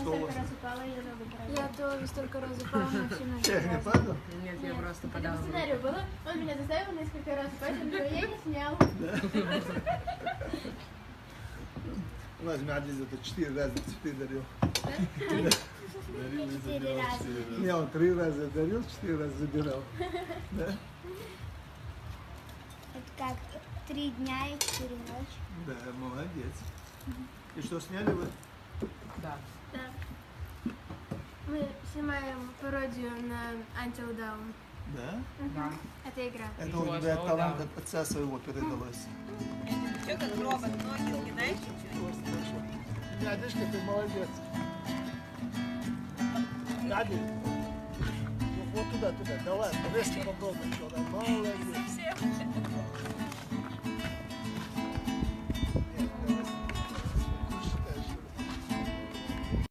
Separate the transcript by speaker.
Speaker 1: столу.
Speaker 2: Я тоже столько раз упала, но все на
Speaker 1: Чек не падал?
Speaker 3: Нет, я просто
Speaker 4: Это по
Speaker 3: подала.
Speaker 4: сценарию было. Он меня заставил несколько раз упасть, но я не снял.
Speaker 1: У нас Мядис это 4 раза цветы дарил. Дарил и
Speaker 4: 4
Speaker 1: забирал.
Speaker 4: раза.
Speaker 1: Не, он 3 раза дарил, 4 раза забирал. Да?
Speaker 2: Это как 3 дня и 4 ночи.
Speaker 1: Да, молодец. И что, сняли вы?
Speaker 3: Да.
Speaker 4: Да. Мы снимаем пародию на Until Dawn.
Speaker 1: Да?
Speaker 3: Да.
Speaker 4: Это игра.
Speaker 1: Это у тебя талант от отца своего передалось.
Speaker 5: Все как робот, ноги съедаешь чуть-чуть.
Speaker 1: Хорошо. Дядюшка, ты молодец. Дядя, вот туда, туда. Давай, резко попробуй. Молодец.
Speaker 5: Все.